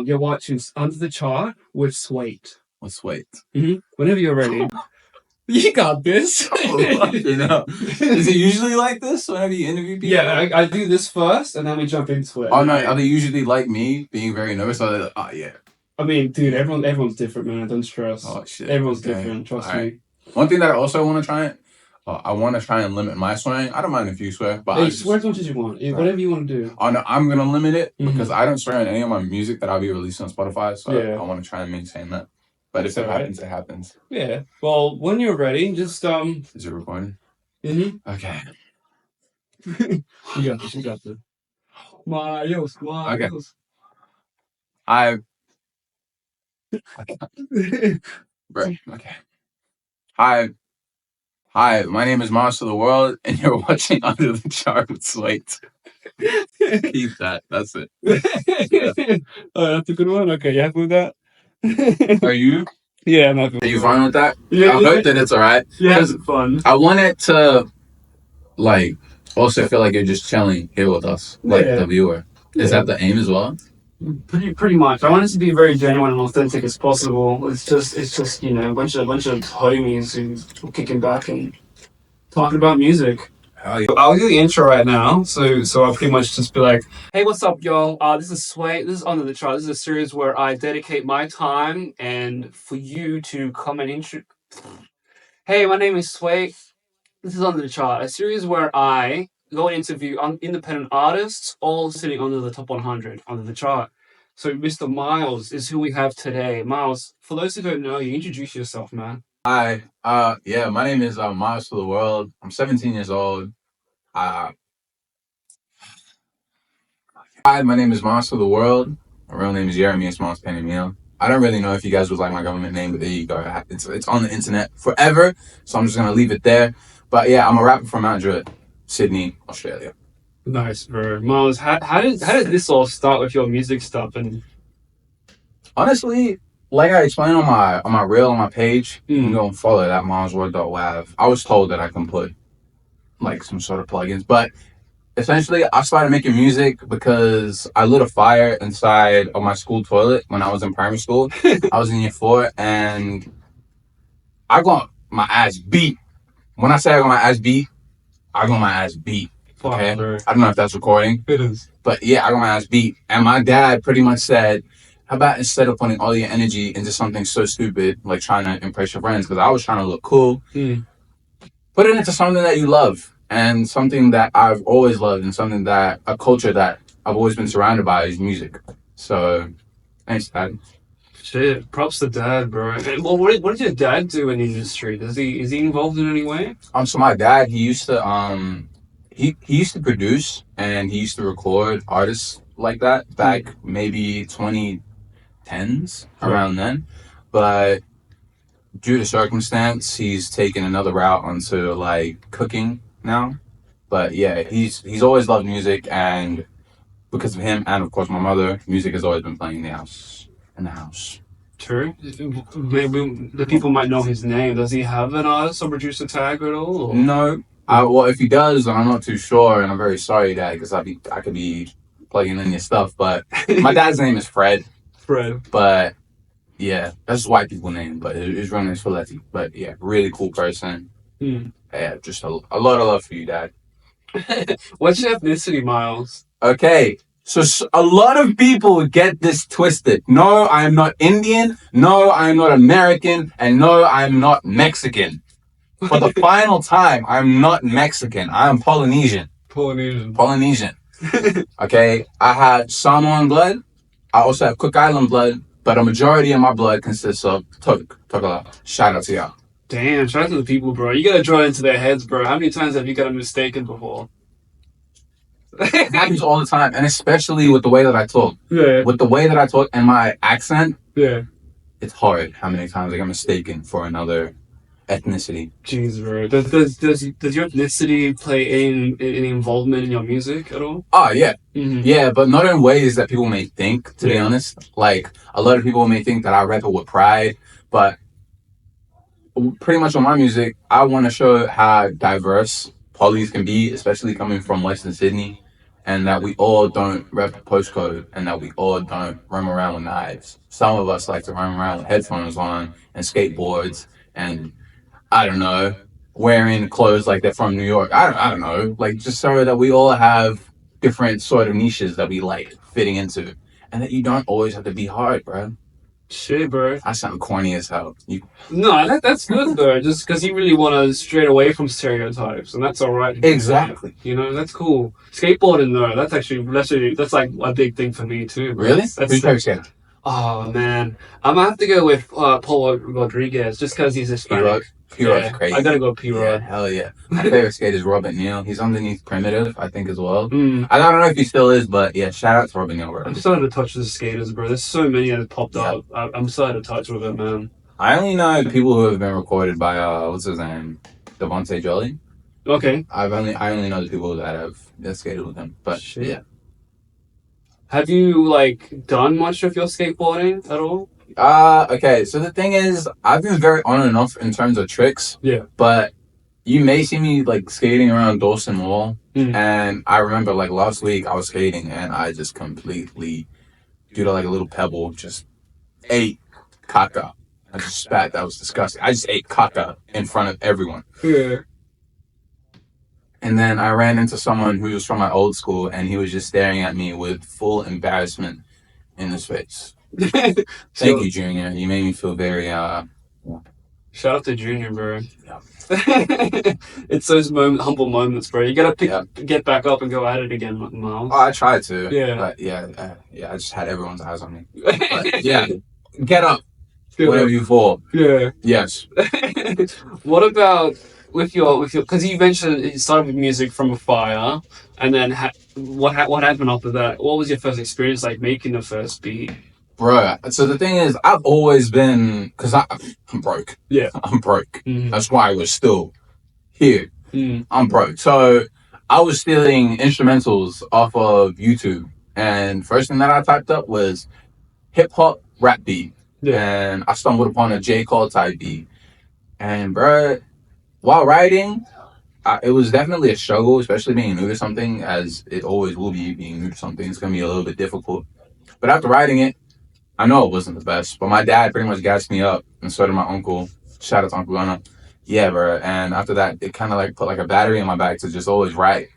You're watching Under the Chart with Sweet. Let's wait. Whenever you're ready. You got this. You know, is it usually like this whenever you interview people? Yeah, I do this first, and then we jump into it. Oh no, are they usually like me, being very nervous? Or like, oh yeah. I mean, dude, everyone's different, man. Don't stress. Oh shit. Everyone's different. Trust me. One thing that I also want to try, I want to try and limit my swearing. I don't mind if you swear, but hey, swear as much as you want. Whatever you want to do. Oh no, I'm gonna limit it because I don't swear in any of my music that I'll be releasing on Spotify. So I want to try and maintain that. But if it happens, it happens. Yeah. Well, when you're ready, just Is it recording? Okay. You got this. You got this. Miles. Okay. Okay. Hi, my name is Miles to the World, and you're watching Under the Chart with Sweet. Keep that. That's it. Oh, that's a good one. Okay, you happy with that? Are you? Yeah, I'm happy. Are you fine with that? Yeah. I hope that it's alright. Yeah, it's fun. I want it to, like, also feel like you're just chilling here with us, like the viewer. Is that the aim as well? Pretty much. I want it to be very genuine and authentic as possible. It's just you know, a bunch of homies who are kicking back and talking about music. I'll do the intro right now, so I'll pretty much just be like, "Hey, what's up, y'all? This is Sway. This is Under the Chart. This is a series where I dedicate my time and for you to come and intro." Hey, my name is Sway. This is Under the Chart, a series where I go and interview independent artists, all sitting under the top 100 under the chart. So Mr. Miles is who we have today. Miles, for those who don't know you, introduce yourself, man. Hi. Yeah, my name is Miles to the World. I'm 17 years old. Hi, my name is Miles to the World. My real name is Jeremy Miles Penny. I don't really know if you guys would like my government name, but there you go. It's on the internet forever, so I'm just gonna leave it there. But yeah, I'm a rapper from Mount Druitt, Sydney, Australia. Nice, bro. Miles, how did this all start with your music stuff? And honestly, like I explained on my reel on my page, you can go and follow that milez.wav. I was told that I can put like some sort of plugins, but essentially I started making music because I lit a fire inside of my school toilet when I was in primary school. I was in year 4 and I got my ass beat. When I say I got my ass beat, I got my ass beat. Okay? I don't know if that's recording. It is. But yeah, I got my ass beat. And my dad pretty much said, how about instead of putting all your energy into something so stupid, like trying to impress your friends, because I was trying to look cool, put it into something that you love and something that I've always loved and something that, a culture that I've always been surrounded by is music. So, thanks, Dad. Shit, props to Dad, bro. Well, what did your dad do in the industry? Is he involved in any way? So my dad, he used to he used to produce and he used to record artists like that back maybe 2010s around then, but due to circumstance, he's taken another route onto like cooking now. But yeah, he's always loved music, and because of him and of course my mother, music has always been playing in the house. True. Maybe the people might know his name. Does he have an artist or producer tag at all? Or? No. Well, if he does, then I'm not too sure, and I'm very sorry, Dad, because I could be plugging in your stuff. But my dad's name is Fred. Fred. But yeah, that's white people name, but his real name is Filetti. But yeah, really cool person. Yeah, just a lot of love for you, Dad. What's your ethnicity, Miles? Okay. So a lot of people get this twisted. No, I am not Indian. No, I am not American. And no, I am not Mexican. For the final time, I'm not Mexican. I am Polynesian. Polynesian. Okay. I had Samoan blood. I also have Cook Island blood. But a majority of my blood consists of Tokala. Shout out to y'all. Damn, shout out to the people, bro. You gotta draw it into their heads, bro. How many times have you gotten mistaken before? It happens all the time, and especially with the way that I talk. Yeah. With the way that I talk and my accent. Yeah. It's hard how many times I get mistaken for another ethnicity. Jeez, bro. Does your ethnicity play any involvement in your music at all? Oh, yeah. Yeah, but not in ways that people may think, to be honest. Like, a lot of people may think that I rap it with pride, but pretty much on my music, I want to show how diverse polys can be, especially coming from Western Sydney. and that we all don't rep the postcode, and that we all don't run around with knives. Some of us like to run around with headphones on and skateboards, and I don't know, wearing clothes like they're from New York. I don't know, like just so that we all have different sort of niches that we like fitting into, and that you don't always have to be hard, bro. Shit, bro. I sound corny as hell. No, that's good though. Just because you really want to stray away from stereotypes, and that's all right. Exactly. You know, that's cool. Skateboarding though, that's like a big thing for me too. Bro. Really? That's Who's your favorite skater? Oh man, I'm gonna have to go with Paul Rodriguez just because he's Hispanic. P-Rod's crazy. I gotta go P-Rod. Yeah, hell yeah. My favorite skater is Robert Neal. He's underneath Primitive, I think, as well. Mm. I don't know if he still is, but yeah, shout out to Robert Neal, bro. I'm starting to touch the skaters, bro. There's so many that popped up. I'm starting to touch with it, man. I only know people who have been recorded by what's his name, Devontae Jolly. Okay. I only know the people that skated with him. But shit. Yeah. Have you like done much of your skateboarding at all? Okay, so the thing is, I've been very on and off in terms of tricks. Yeah. But you may see me like skating around Dawson Mall, and I remember like last week I was skating and I just completely, due to like a little pebble, just ate caca. I just spat. That was disgusting. I just ate caca in front of everyone. Yeah. And then I ran into someone who was from my old school, and he was just staring at me with full embarrassment in his face. Thank you, Junior. You made me feel very Shout out to Junior, bro. Yeah. It's those humble moments, bro. You gotta get back up and go at it again, Miles. Oh, I tried to. Yeah. But I just had everyone's eyes on me. But, yeah. Get up. Whatever you fall. Yeah. Yes. What about with your because you mentioned you started with music from a fire, and then what happened after that? What was your first experience like making the first beat? Bro, so the thing is, I've always been, because I'm broke. Yeah. I'm broke. Mm. That's why I was still here. Mm. I'm broke. So I was stealing instrumentals off of YouTube. And first thing that I typed up was hip hop rap beat. Yeah. And I stumbled upon a J. Cole type beat. And bro, while writing, it was definitely a struggle, especially being new to something, as it always will be being new to something. It's going to be a little bit difficult. But after writing it, I know it wasn't the best, but my dad pretty much gassed me up, and so did my uncle. Shout out to Uncle Gunnar. Yeah, bro. And after that, it kind of like put like a battery in my back to just always write.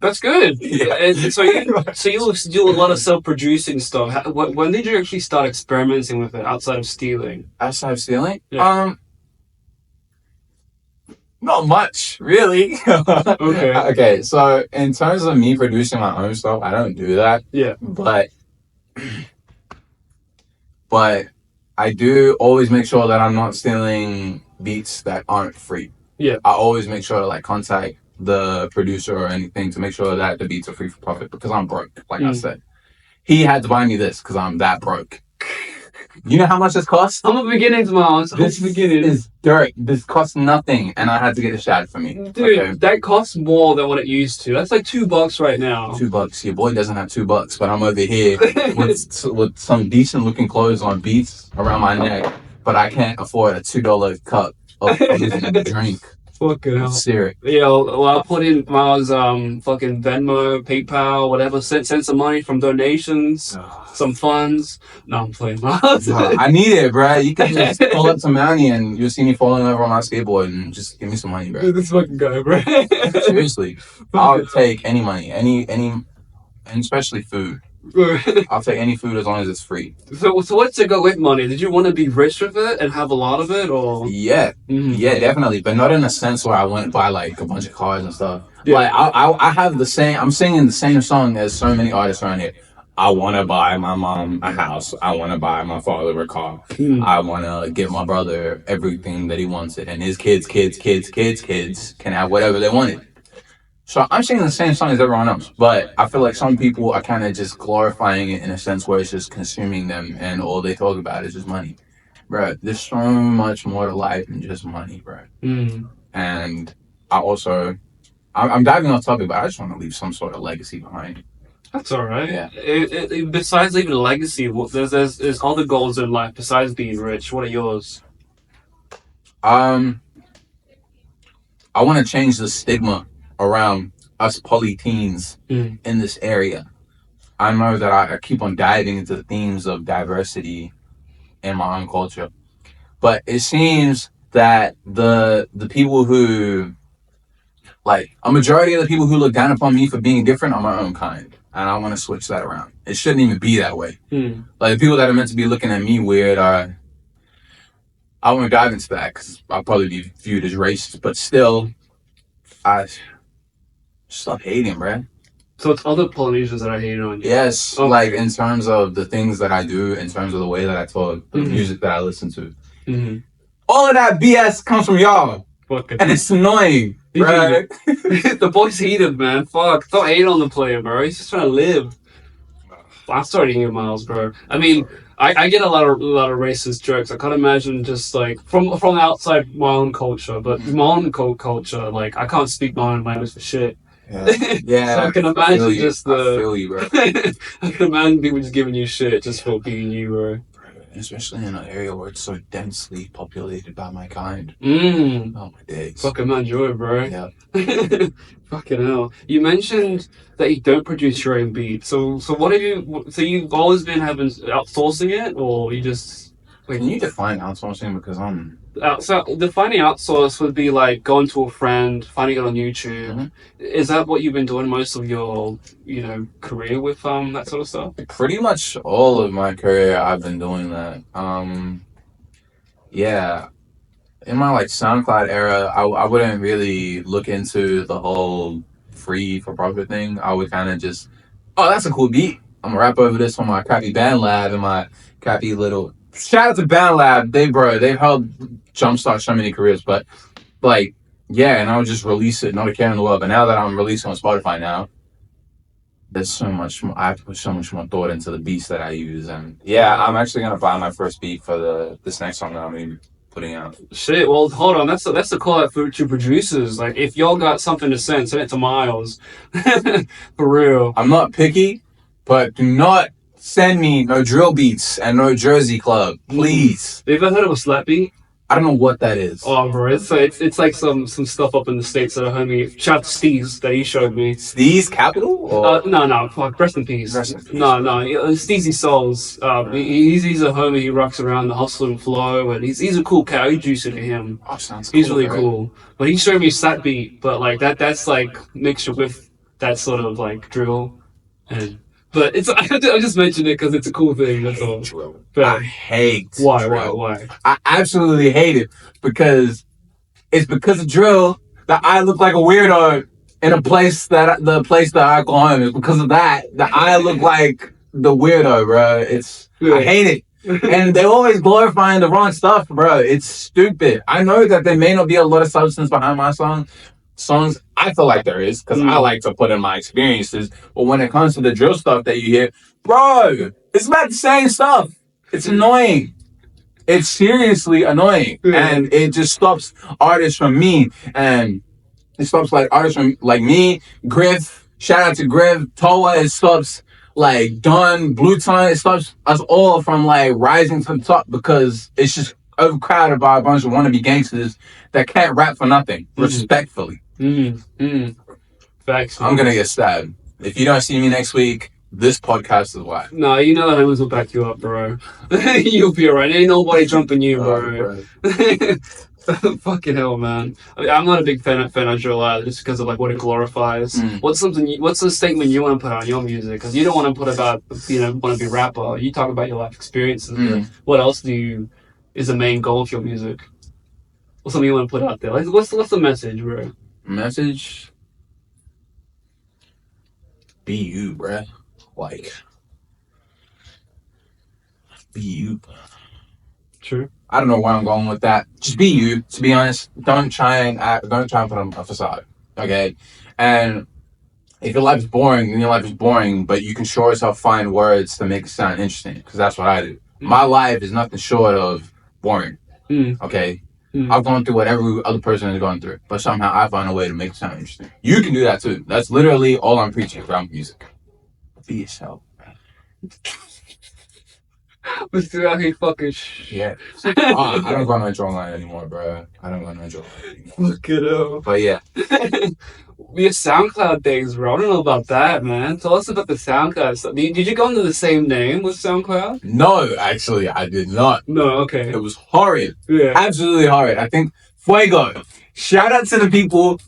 That's good. Yeah. And so you do a lot of self-producing stuff. When did you actually start experimenting with it outside of stealing? Outside of stealing? Yeah. Not much, really. Okay. Okay, so in terms of me producing my own stuff, I don't do that. Yeah. But I do always make sure that I'm not stealing beats that aren't free. Yeah. I always make sure to like contact the producer or anything to make sure that the beats are free for profit, because I'm broke, like I said. He had to buy me this because I'm that broke. You know how much this costs? I'm a beginnings, Miles. This is dirt. This costs nothing, and I had to get it shot for me. Dude, okay? That costs more than what it used to. That's like $2 right now. $2. Your boy doesn't have $2, but I'm over here with some decent looking clothes on, beats around my neck, but I can't afford a $2 cup of drink. Fucking hell. Syrup. Yeah, well, I'll put in Miles' fucking Venmo, PayPal, whatever. Send some money from donations, some funds. No, I'm playing Miles. I need it, bro. You can just pull up some money and you'll see me falling over on my skateboard and just give me some money, bro. Dude, this fucking guy, bro. Seriously. I'll take any money, any, and especially food. I'll take any food as long as it's free. So what's to go with money? Did you want to be rich with it and have a lot of it, or? Yeah, yeah, definitely, but not in a sense where I went and buy like a bunch of cars and stuff. Yeah. Like I have the same. I'm singing the same song as so many artists around here. I want to buy my mom a house. I want to buy my father a car. I want to give my brother everything that he wanted, and his kids can have whatever they wanted. So I'm singing the same song as everyone else, but I feel like some people are kind of just glorifying it in a sense where it's just consuming them, and all they talk about is just money. Bro, there's so much more to life than just money, bro. And I'm diving off topic, but I just want to leave some sort of legacy behind. That's all right. Yeah. Besides leaving a legacy, there's other goals in life besides being rich. What are yours? I want to change the stigma around us polyteens in this area, I know that I keep on diving into the themes of diversity in my own culture. But it seems that the people who, like, a majority of the people who look down upon me for being different are my own kind. And I want to switch that around. It shouldn't even be that way. Like, the people that are meant to be looking at me weird are... I won't dive into that because I'll probably be viewed as racist. But still, I... Stop hating, bruh. So it's other Polynesians that are hating on you? Yes, okay. Like, in terms of the things that I do, in terms of the way that I talk, the music that I listen to. All of that BS comes from y'all. And it's annoying, bro. The boy's heated, man. Fuck. Don't hate on the player, bro. He's just trying to live. I'm starting to hear Miles, bro. I mean, I get a lot of racist jokes. I can't imagine just like from outside my own culture, but my own culture, like I can't speak my own language for shit. Yeah. So I can imagine just the. I feel you, bro. I can imagine people just giving you shit just for being you, bro. Especially in an area where it's so densely populated by my kind. Oh my days. Fucking man, joy, bro. Yeah. Fucking hell. You mentioned that you don't produce your own beats. So what have you? So you've always been having outsourcing it, or you just? Wait, can you define outsourcing? Because I'm... So defining outsource would be like going to a friend, finding it on YouTube. Is that what you've been doing most of your, career with that sort of stuff? Pretty much all of my career, I've been doing that. Yeah. In my like SoundCloud era, I wouldn't really look into the whole free for profit thing. I would kind of just, oh, that's a cool beat. I'm gonna rap over this on my crappy band lab and my crappy little... Shout out to Band Lab. They've helped jumpstart so many careers. But like, yeah, and I would just release it, not a care in the world. But now that I'm releasing on Spotify now, there's so much more, I have to put so much more thought into the beats that I use. And yeah, I'm actually gonna buy my first beat for this next song that I'm gonna be putting out. Shit, well, hold on. That's a call out to producers. Like, if y'all got something to send it to Miles. For real. I'm not picky, but do not send me no drill beats and no Jersey Club, please. Have you ever heard of a slap beat? I don't know what that is. Oh, bro, it's like some stuff up in the States that a homie, shout out to Steez, that he showed me. Steez Capital? No, fuck, rest in peace. No, Steezy Souls. He's a homie, he rocks around the hustle and flow, and he's a cool cat. You juice into him. Oh, sounds he's cool, really right? cool. But he showed me a slap beat, but like that's like mixture with that sort of like drill. But it's I just mentioned it because it's a cool thing. That's all. But I hate why? drill. Why? I absolutely hate it because it's because of drill that I look like a weirdo in the place that I go home. It's because of that I look like the weirdo, bro. I hate it. And they're always glorifying the wrong stuff, bro. It's stupid. I know that there may not be a lot of substance behind my songs. I feel like there is because I like to put in my experiences. But when it comes to the drill stuff that you hear, bro, it's about the same stuff. It's annoying. It's seriously annoying. And it just stops artists from me. And it stops like artists from like me, Griff, shout out to Griff, Toa. It stops like Don, Blue Tongue. It stops us all from like rising to the top because it's just overcrowded by a bunch of wannabe gangsters that can't rap for nothing, respectfully. Facts. I'm gonna get stabbed. If you don't see me next week, this podcast is why. No, you know the homies will back you up, bro. You'll be alright. Ain't nobody jumping you, bro. Fucking hell, man. I mean, I'm not a big fan of drill either, just because of like what it glorifies. What's a statement you want to put on your music? Because you don't want to put about want to be a rapper. You talk about your life experiences. What else is the main goal of your music? What's something you want to put out there? Like, what's the message, bro? Message? Be you, bruh. Like, be you. True. I don't know where I'm going with that. Just be you, to be honest. Don't try and put on a facade, okay? And if your life is boring, then your life is boring, but you can sure as hell find words to make it sound interesting, because that's what I do. My life is nothing short of boring, okay? I've gone through what every other person has gone through, but somehow I find a way to make it sound interesting. You can do that too. That's literally all I'm preaching around music. Be yourself. Let's do that here fucking yeah. I don't go on a drone line anymore, bro. I don't go on a drone line anymore. Look it up. But yeah. Your SoundCloud days, bro. I don't know about that, man. Tell us about the SoundCloud stuff. Did you go under the same name with SoundCloud? No, actually, I did not. No, okay. It was horrid. Yeah. Absolutely horrid. I think Fuego. Shout out to the people.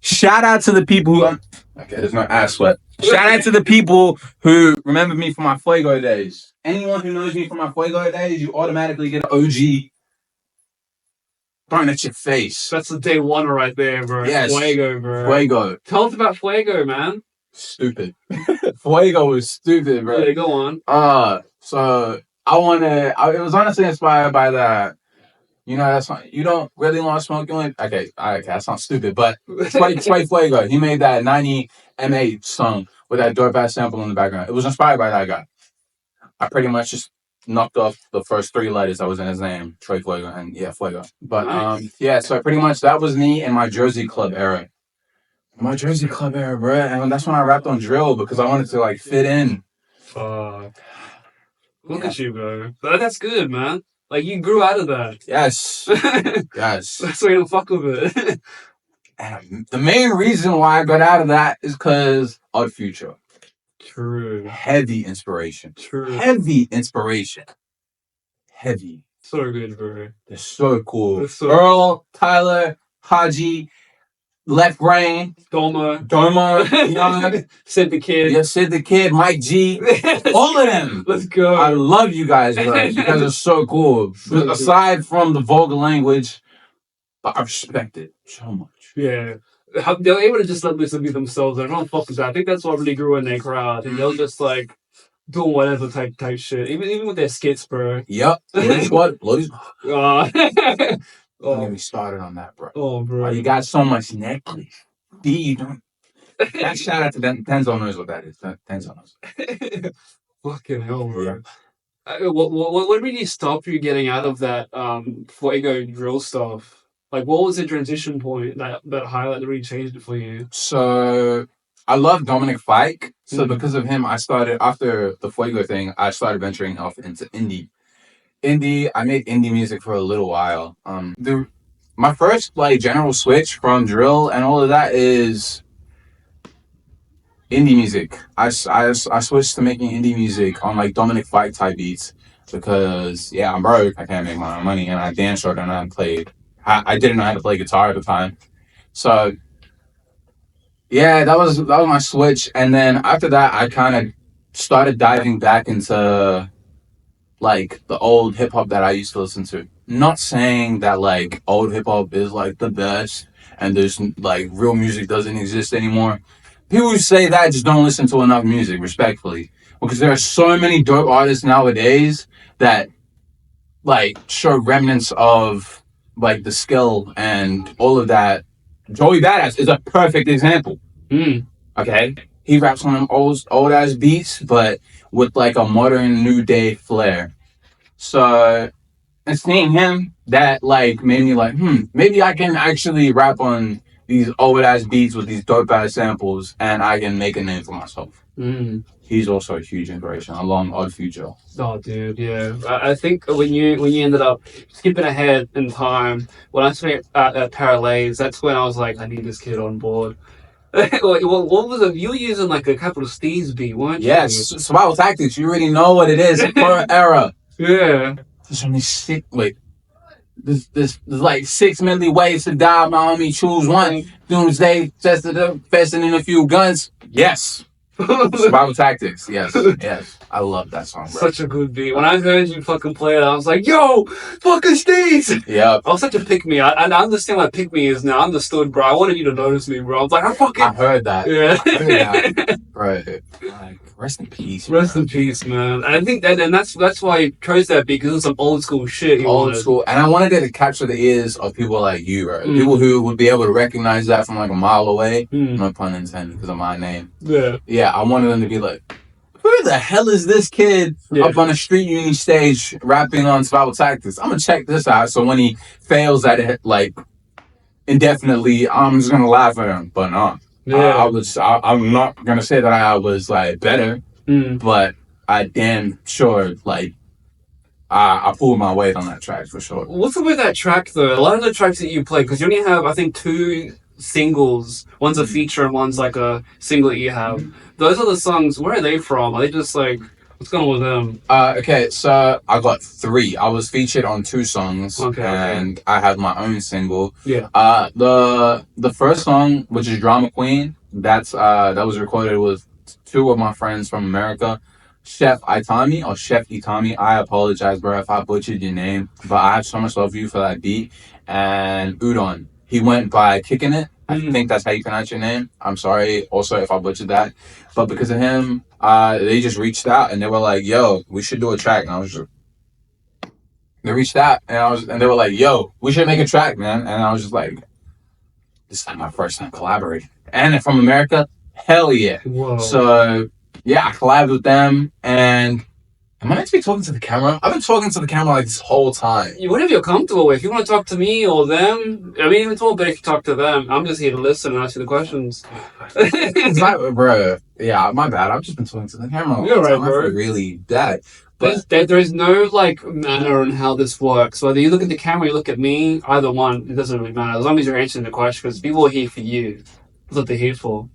Shout out to the people who. Okay, there's no ass sweat. Shout out to the people who remember me from my Fuego days. Anyone who knows me from my Fuego days, you automatically get an OG thrown at your face. That's the day one right there, bro. Yes. Fuego, bro. Fuego. Tell us about Fuego, man. Stupid. Fuego was stupid, bro. Yeah, go on. So it was honestly inspired by that. You know, that's not, you don't really want to smoke joint. Okay, that sounds stupid, but Sway Fuego, he made that 90 M8 song with that dope ass sample in the background. It was inspired by that guy. I pretty much just knocked off the first 3 letters that was in his name, Trey Fuego, and yeah, Fuego. But nice. So pretty much that was me in my Jersey club era. My Jersey club era, bro, and that's when I rapped on drill because I wanted to like fit in. Look at you, bro. But that's good, man. Like, you grew out of that. Yes. Yes. That's why you don't fuck with it. And the main reason why I got out of that is because Odd Future. True. Heavy inspiration. True. Heavy inspiration. Heavy. So good, bro. They're so cool. They're so Earl, Tyler, Haji, Left Brain, Domo, Young, Sid the Kid. Yeah, Sid the Kid, Mike G, all of them. Let's go. I love you guys, bro. You guys are so cool. So aside from the vulgar language, I respect it so much. Yeah. They were able to just let loose and be themselves. I don't fuck with that. I think that's what really grew in their crowd. And they'll just like doing whatever type shit. Even with their skits, bro. Yep. What? Bloody. Don't get me started on that, bro. Oh, bro. Oh, you got so much necklace. You don't. That shout out to Denzel knows what that is. Denzel knows. Fucking hell, bro. Yeah. What really stopped you getting out of that Fuego drill stuff? Like, what was the transition point that highlight that really changed it for you? So I love Dominic Fike. So because of him, I started after the Fuego thing. I started venturing off into indie. I made indie music for a little while. My first like general switch from drill and all of that is indie music. I switched to making indie music on like Dominic Fike type beats because I'm broke. I can't make my own money, and I damn sure don't know how to play. I didn't know how to play guitar at the time, so that was my switch. And then after that, I kind of started diving back into like the old hip hop that I used to listen to. Not saying that like old hip hop is like the best and there's like real music doesn't exist anymore. People who say that just don't listen to enough music, respectfully, because there are so many dope artists nowadays that like show remnants of like the skill and all of that. Joey Badass is a perfect example. Okay, he raps on them old ass beats, but with like a modern new day flair. So, and seeing him, that like made me like, maybe I can actually rap on these old ass beats with these dope ass samples, and I can make a name for myself. He's also a huge inspiration, along Odd Future. Oh, dude, yeah. I think when you ended up skipping ahead in time, when I started at Parallels, that's when I was like, I need this kid on board. What was it? You were using like a Capital Steve's beat, weren't you? Yes, Survival Tactics. You already know what it is. Current era. Yeah. There's only there's like 6 million ways to die. My homie, choose one. Doomsday, tested up, festing in a few guns. Yes. Survival Tactics. Yes. I love that song, bro. Such a good beat. When I heard you fucking play it, I was like, yo, fucking Steve! Yeah. I was such a pick-me. I understand what pick-me is now. I understood, bro. I wanted you to notice me, bro. I was like, I heard that. Yeah. I heard that. Bro. Like, rest in peace. Rest in peace, man. And I think that's why I chose that beat, because it was some old school shit. Old school. And I wanted it to capture the ears of people like you, bro. People who would be able to recognize that from like a mile away. No pun intended, because of my name. Yeah, I wanted them to be like, who the hell is this kid up on a street uni stage rapping on Survival Tactics? I'm gonna check this out. So when he fails at it like indefinitely, I'm just gonna laugh at him. But no, I'm not gonna say that I was like better, but I damn sure like I pulled my weight on that track for sure. What's up with that track though? A lot of the tracks that you play, because you only have I think 2 singles. One's a feature and one's like a single that you have. Those are the songs. Where are they from? Are they just like, what's going on with them? Okay, so I got 3. I was featured on 2 songs, and I had my own single. Yeah. The first song, which is Drama Queen, that was recorded with 2 of my friends from America, Chef Itami. I apologize, bro, if I butchered your name, but I have so much love for you for that beat. And Udon, he went by Kicking It. I think that's how you pronounce your name. I'm sorry also if I butchered that. But because of him, they just reached out and they were like, yo, we should do a track. And I was just, they reached out and they were like, yo, we should make a track, man. And I was just like, this is like my first time collaborating. And from America, hell yeah. Whoa. So yeah, I collabed with them. And am I meant to be talking to the camera? I've been talking to the camera like this whole time. Whatever you're comfortable with. If you want to talk to me or them, I mean, it's all better if you talk to them. I'm just here to listen and ask you the questions. It's not, bro. Yeah, my bad. I've just been talking to the camera. You're right, bro. Really bad. But there is no like manner on how this works. Whether you look at the camera, you look at me, either one, it doesn't really matter. As long as you're answering the question, because people are here for you. That's what they're here for.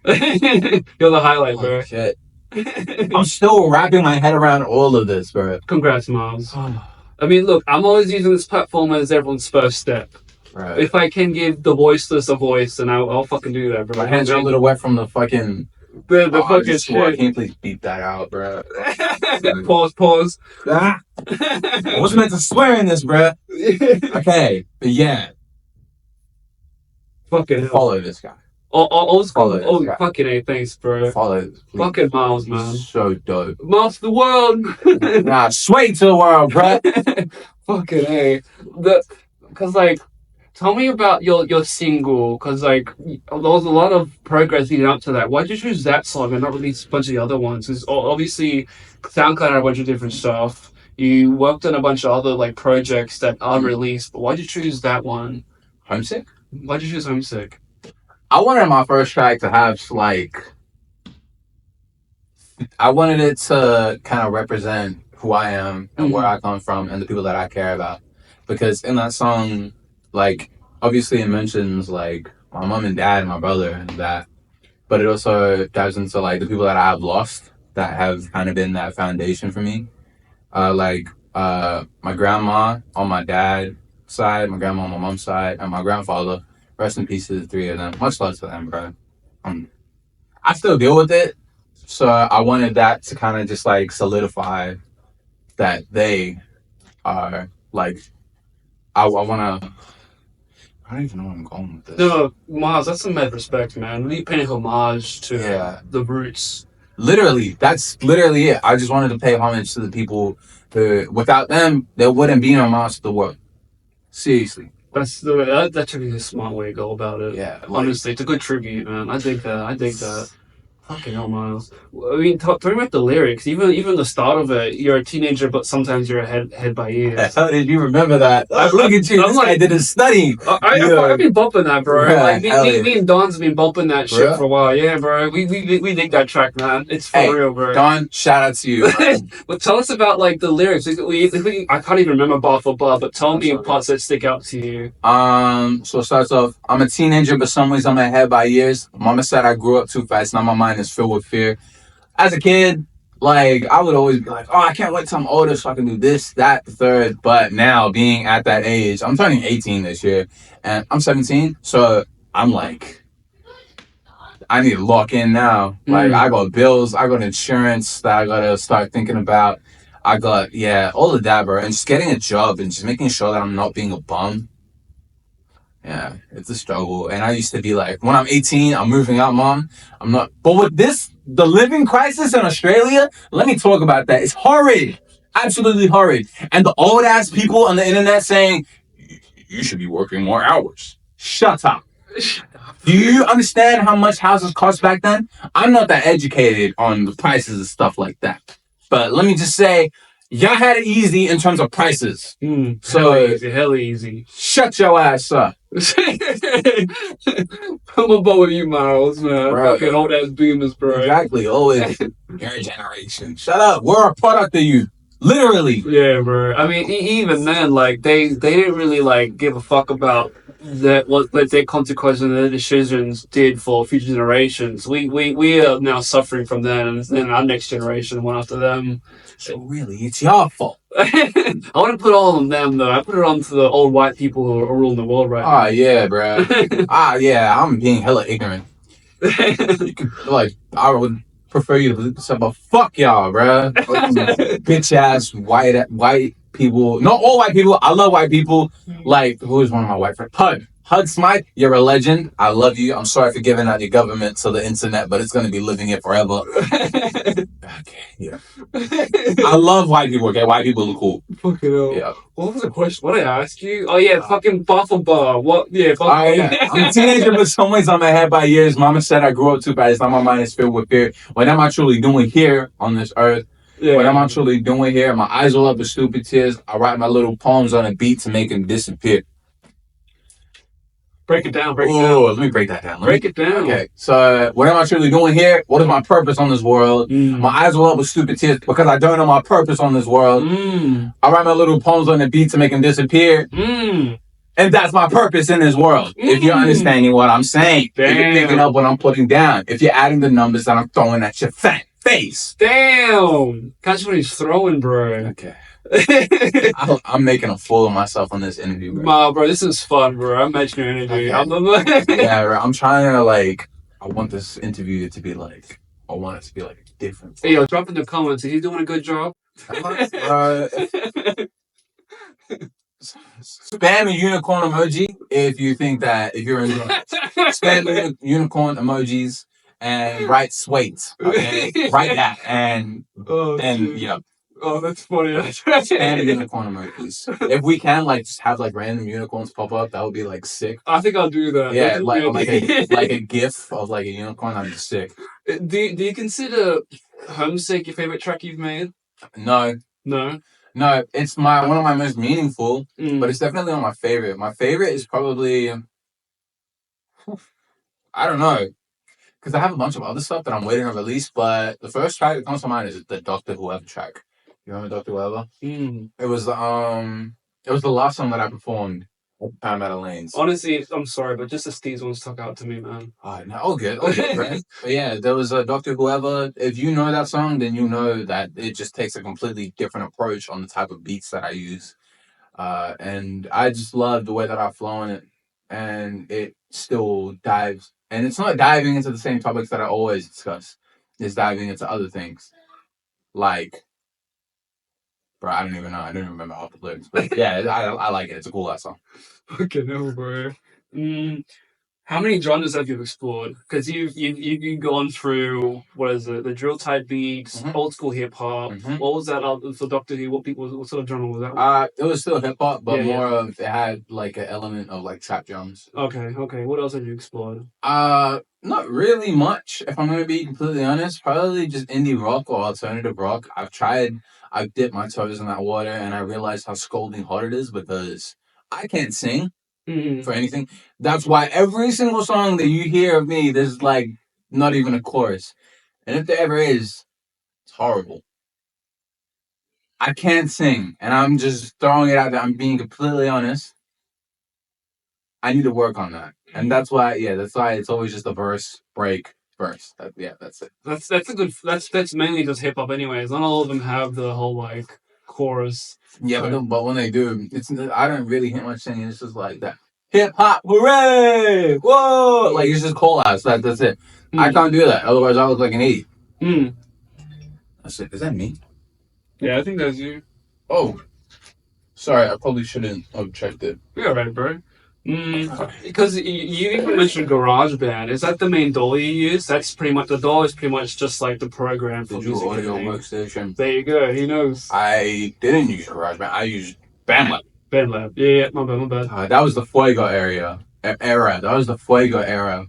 You're the highlight, bro. Oh, shit. I'm still wrapping my head around all of this, bro. Congrats, Miles. I mean, look, I'm always using this platform as everyone's first step. Right. If I can give the voiceless a voice, then I'll fucking do that, bro. My hands are a little wet from the fucking... The fucking shit. Can you please beat that out, bro? Pause. I wasn't meant to swear in this, bro. Okay, but yeah. Fucking follow this guy. Fucking A, thanks, bro. Follow this. Fucking Miles, man. He's so dope. Miles to the world. Nah, sway to the world, bro. Fucking A. Because, like, tell me about your single, because, like, there was a lot of progress leading up to that. Why'd you choose that song and not release a bunch of the other ones? Because obviously, SoundCloud had a bunch of different stuff. You worked on a bunch of other, like, projects that are released, but why'd you choose that one? Homesick? Why'd you choose Homesick? I wanted my first track to have, like... I wanted it to kind of represent who I am and where I come from and the people that I care about. Because in that song... like, obviously it mentions, like, my mom and dad and my brother and that, but it also dives into, like, the people that I have lost that have kind of been that foundation for me. My grandma on my dad's side, my grandma on my mom's side, and my grandfather. Rest in peace to the 3 of them. Much love to them, bro. I still deal with it, so I wanted that to kind of just, like, solidify that they are, like, I want to... I don't even know where I'm going with this. No, Miles, that's some mad respect, man. Really paying homage to the roots. Literally, that's literally it. I just wanted to pay homage to the people who, without them, there wouldn't be no Miles to the world. Seriously. That's that's a smart way to go about it. Yeah. Honestly, it's a good tribute, man. I dig that. Fucking hell, Miles. I mean, talking about the lyrics, even the start of it, you're a teenager, but sometimes you're head by ears. How did you remember that? Look at you. This guy did his study. I've been bumping that, bro. Yeah, like me and Don's been bumping that shit for a while. Yeah, bro. We dig that track, man. It's for real, bro. Don, shout out to you. But tell us about like the lyrics. I can't even remember bar for bar, but tell me parts that stick out to you. So it starts off, I'm a teenager, but some ways I'm ahead by years. Mama said I grew up too fast. Now my mind is filled with fear. As a kid, like, I would always be like, oh, I can't wait till I'm older so I can do this, that, the third. But now, being at that age, I'm turning 18 this year, and I'm 17, so I'm like, I need to lock in now. Like, I got bills, I got insurance that I gotta start thinking about. I got, all of that, bro. And just getting a job and just making sure that I'm not being a bum. Yeah, it's a struggle. And I used to be like, when I'm 18, I'm moving out, mom. I'm not. But with this, the living crisis in Australia, let me talk about that. It's horrid. Absolutely horrid. And the old ass people on the internet saying, you should be working more hours. Shut up. Do you understand how much houses cost back then? I'm not that educated on the prices and stuff like that. But let me just say, y'all had it easy in terms of prices. So hell easy. Shut your ass up. I'm above with you, Miles, man. Bro. Fucking old ass boomers, bro. Exactly. Always your generation. Shut up. We're a product of you. Literally. Yeah, bro. I mean, even then, like they didn't really like give a fuck about what their consequences and their decisions did for future generations. We are now suffering from that, and then our next generation, one after them. So really, it's your fault. I want to put all on them though. I put it on to the old white people who are ruling the world right now. Yeah, bro. Yeah, I'm being hella ignorant. You could, like, I would prefer you to believe this, but fuck y'all, bro. Bitch ass white people. Not all white people. I love white people. Like, who is one of my white friends? Hud Smythe, you're a legend. I love you. I'm sorry for giving out your government to the internet, but it's gonna be living here forever. Okay, yeah. I love white people. Okay, white people look cool. Fucking hell. Yeah. What was the question? What did I ask you? Oh yeah, fucking Buffalo Bar. What? Yeah, Buffalo. I'm a teenager, but some ways I'm ahead by years. Mama said I grew up too fast. Now my mind is filled with fear. What am I truly doing here on this earth? Yeah. What am I truly doing here? My eyes roll up with stupid tears. I write my little poems on a beat to make them disappear. Break it down. Let me break that down. Break it down. Okay, so what am I truly doing here? What is my purpose on this world? My eyes roll up with stupid tears because I don't know my purpose on this world. I write my little poems on the beat to make them disappear. And that's my purpose in this world. If you're understanding what I'm saying. Damn. If you're picking up what I'm putting down. If you're adding the numbers that I'm throwing at your fat face. Damn. Catch what he's throwing, bro. Okay. I'm making a fool of myself on this interview, bro. Nah, bro, this is fun, bro. I'm matching your interview. Okay. Yeah, bro. I'm trying to, like, I want this interview to be, like, I want it to be, like, different. Hey, yo, drop in the comments. Is he doing a good job? Spam a unicorn emoji if you think that, if you're enjoying it. Spam unicorn emojis and write sweet. Okay? Write that and then, yeah. Oh, that's funny. Spam unicorn emojis. If we can, like, just have, like, random unicorns pop up, that would be, like, sick. I think I'll do that. Yeah, like a gif of, like, a unicorn, that'd be sick. Do you consider Homesick your favorite track you've made? No. No, it's one of my most meaningful, but it's definitely not my favorite. My favorite is probably, I don't know, because I have a bunch of other stuff that I'm waiting to release, but the first track that comes to mind is the Dr. Whoever track. You remember Dr. Whoever? It was the last song that I performed at Parramatta Lanes. Honestly, I'm sorry, but just the Steez one stuck out to me, man. No, all good, right? But yeah, there was a Dr. Whoever. If you know that song, then you know that it just takes a completely different approach on the type of beats that I use. And I just love the way that I flow on it, and it still dives. And it's not diving into the same topics that I always discuss. It's diving into other things, like, bro, I don't even know. I don't even remember all the lyrics, but yeah, I like it. It's a cool ass song. Okay, no, bro. How many genres have you explored? Because you've gone through, what is it, the drill type beats, old school hip hop. What was that for Doctor Who? What sort of genre was that? It was still hip hop, but it had like an element of like trap drums. Okay. What else have you explored? Not really much, if I'm gonna be completely honest. Probably just indie rock or alternative rock. I've dipped my toes in that water, and I realized how scalding hot it is because I can't sing. For anything. That's why every single song that you hear of me, there's like not even a chorus. And if there ever is, it's horrible. I can't sing, and I'm just throwing it out there. I'm being completely honest. I need to work on that. And that's why it's always just a verse, break, verse. That's it. That's mainly just hip hop anyways. Not all of them have the whole like chorus. Yeah, but when they do, I don't really hit much singing. It's just like that. Hip hop, hooray! Whoa! Like, it's just call outs. That's it. I can't do that. Otherwise, I look like an idiot. That's it. Is that me? Yeah, I think that's you. Oh. Sorry, I probably shouldn't have checked it. You're alright, bro. Because you even mentioned GarageBand. Is that the main DAW you use? That's pretty much, the DAW is pretty much just like the program for music audio workstation. There you go. He knows. I didn't use GarageBand. I used BandLab. BandLab. Yeah, my bad. That was the Fuego era. That was the Fuego era.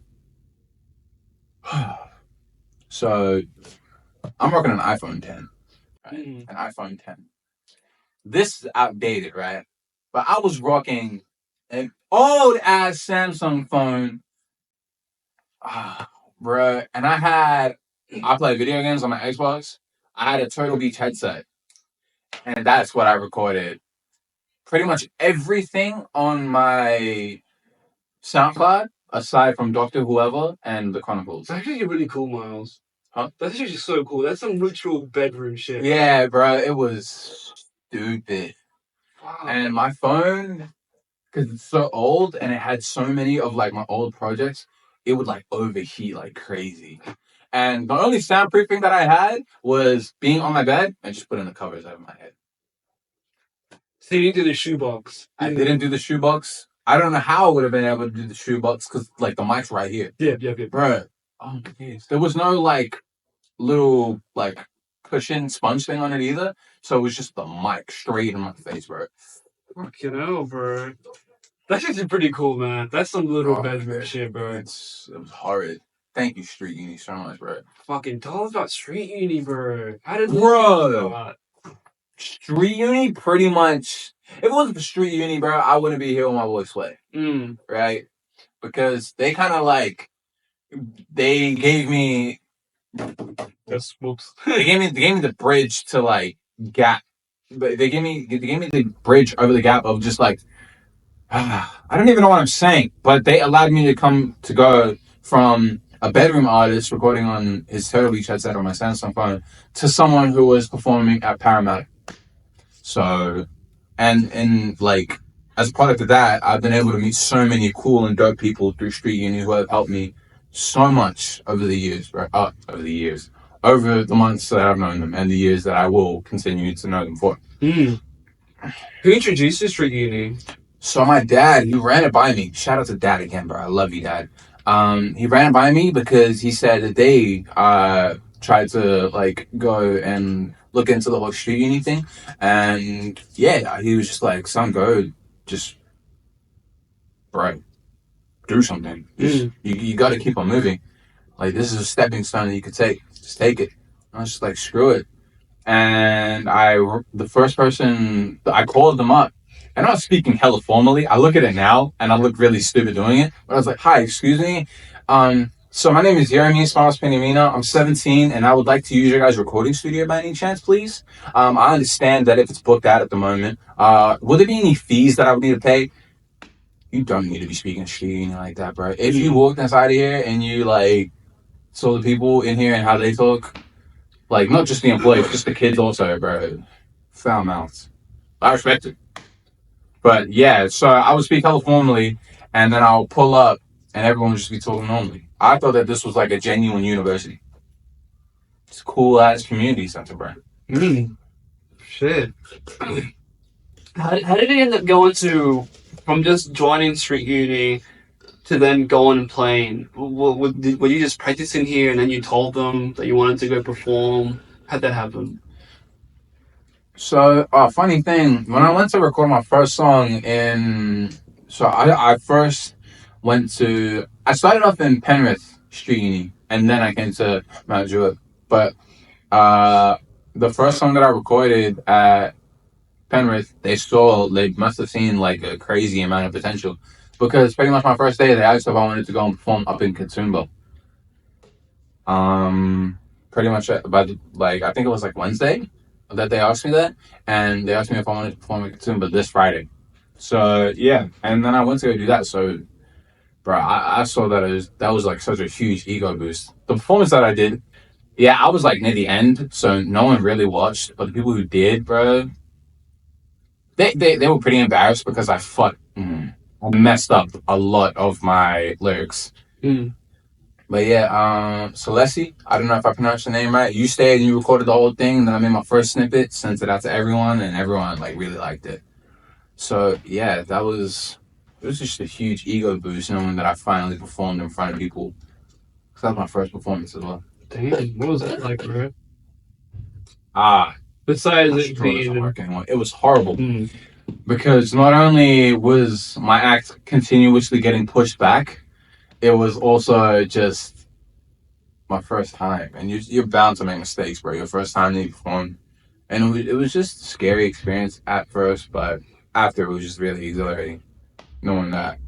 So, I'm rocking an iPhone 10. Right? An iPhone 10. This is outdated, right? But I was rocking an old ass Samsung phone. Bruh. And I play video games on my Xbox. I had a Turtle Beach headset. And that's what I recorded. Pretty much everything on my SoundCloud, aside from Doctor Whoever and the Chronicles. It's actually really cool, Miles. Huh? That's actually so cool. That's some literal bedroom shit. Yeah, bro, it was stupid. Wow. And my phone, because it's so old and it had so many of like my old projects, it would like overheat like crazy. And the only soundproofing that I had was being on my bed and just putting the covers over my head. So you didn't do the shoebox. I didn't do the shoebox. I don't know how I would have been able to do the shoebox because like the mic's right here. Yeah. Bro, oh yes. There was no like little like cushion sponge thing on it either. So it was just the mic straight in my face, bro. Fucking hell, bro. That's actually pretty cool, man. That's some little bedroom shit, bro. It was horrid. Thank you, Street Uni, so much, bro. Fucking tell us about Street Uni, bro. How did Bro, Street Uni pretty much. If it wasn't for Street Uni, bro, I wouldn't be here with my boy Sway. Right? Because they kind of like they gave me. Whoops. They gave me the bridge to like gap. They gave me the bridge over the gap of just like I don't even know what I'm saying, but they allowed me to go from a bedroom artist recording on his Turtle Beach headset on my Samsung phone to someone who was performing at Paramount. So, and like as a product of that, I've been able to meet so many cool and dope people through Street Uni who have helped me so much over the years, right? Over the months that I've known them and the years that I will continue to know them for. Who introduced you to Street Uni? So my dad, he ran it by me. Shout out to Dad again, bro. I love you, Dad. He ran it by me because he said that they tried to like go and look into the whole Street Uni thing, and yeah, he was just like, "Son, go, just, bro, do something. You got to keep on moving. Like this is a stepping stone that you could take. Just take it." I was just like, "Screw it." And the first person, I called them up. And I was speaking hella formally. I look at it now, and I look really stupid doing it. But I was like, "Hi, excuse me. So my name is Jeremy Smiles Penamina. I'm 17, and I would like to use your guys' recording studio by any chance, please. I understand that if it's booked out at the moment, will there be any fees that I would need to pay?" You don't need to be speaking street like that, bro. If you walked inside of here and you like saw the people in here and how they talk, like not just the employees, just the kids also, bro. Foul mouths. I respect it. But yeah, so I would speak hella formally, and then I'll pull up, and everyone would just be talking normally. I thought that this was like a genuine university. It's a cool ass community center, bro. Shit. How did it end up going from just joining Street Uni to then going and playing? Were you just practicing here and then you told them that you wanted to go perform? How'd that happen? So, funny thing, when I went to record my first song I first I started off in Penrith Street Uni, and then I came to Mount Druitt. But the first song that I recorded at Penrith, they must have seen like a crazy amount of potential. Because pretty much my first day, they asked if I wanted to go and perform up in Katoomba. Pretty much I think it was like Wednesday that they asked me that, and they asked me if I wanted to perform at Katoomba this Friday. So yeah, and then I went to go do that. So, bro, I saw that was like such a huge ego boost. The performance that I did, yeah, I was like near the end, so no one really watched. But the people who did, bro, they were pretty embarrassed because I messed up a lot of my lyrics. But yeah, Celeste, I don't know if I pronounced your name right. You stayed and you recorded the whole thing, and then I made my first snippet, sent it out to everyone, and everyone like really liked it. So yeah, it was just a huge ego boost knowing that I finally performed in front of people. That was my first performance as well. Damn, what was that like, bro? Besides it being it was horrible. Because not only was my act continuously getting pushed back, it was also just my first time, and you're bound to make mistakes, bro. Your first time that you perform, and it was just a scary experience at first, but after it was just really exhilarating, knowing that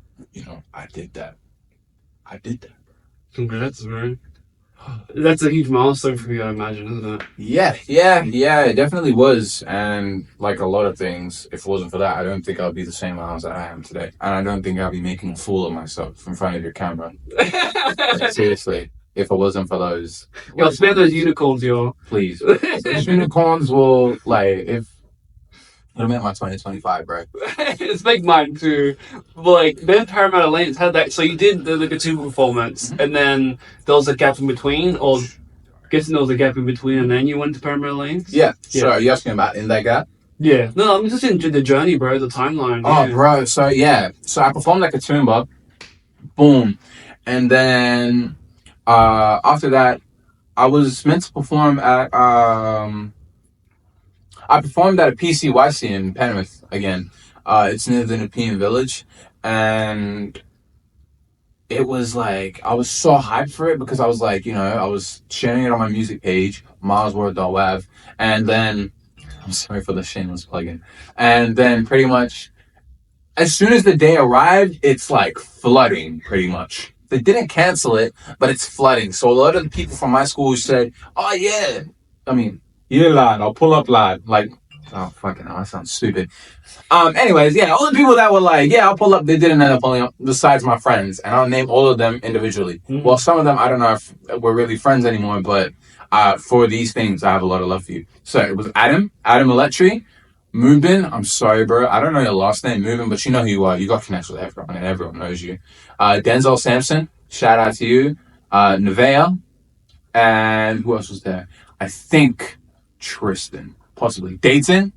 I did that. Congrats, man. That's a huge milestone for you, I imagine, isn't it? Yeah, it definitely was. And like a lot of things, if it wasn't for that, I don't think I'd be the same Miles that I am today. And I don't think I'd be making a fool of myself in front of your camera. Like, seriously, if it wasn't for those. Yo, spare those unicorns, yo. Please. Those unicorns will, like, if. It'll make my 2025, bro. It's make mine too. But like, then Paramount Lanes had that. So you did the Katoon performance, and then there was a gap in between, or guessing there was a gap in between, and then you went to Paramount Lanes? Yeah. So are you asking about in that gap? Yeah. No, I'm just into the journey, bro, the timeline. Oh, yeah. bro. So, yeah. So I performed at Katoomba. Boom. And then after that, I was meant to perform at I performed at a PCYC in Penrith again. It's near the Nepean Village, and it was like I was so hyped for it because I was like, I was sharing it on my music page, milez.wrld, and then I'm sorry for the shameless plugin, and then pretty much as soon as the day arrived, it's like flooding pretty much. They didn't cancel it, but it's flooding. So a lot of the people from my school said, "Oh yeah," I mean, "Yeah, lad, I'll pull up, lad." Like, oh fucking hell, that sounds stupid. Anyways, yeah, all the people that were like, "Yeah, I'll pull up," they didn't end up pulling up. Besides my friends, and I'll name all of them individually. Mm-hmm. Well, some of them I don't know if we're really friends anymore, but for these things, I have a lot of love for you. So it was Adam Electri. Mubin, I'm sorry, bro. I don't know your last name, Mubin, but you know who you are. You got connections with everyone, and everyone knows you. Denzel Sampson, shout out to you. Nevea, and who else was there? I think Tristan, possibly Dayton.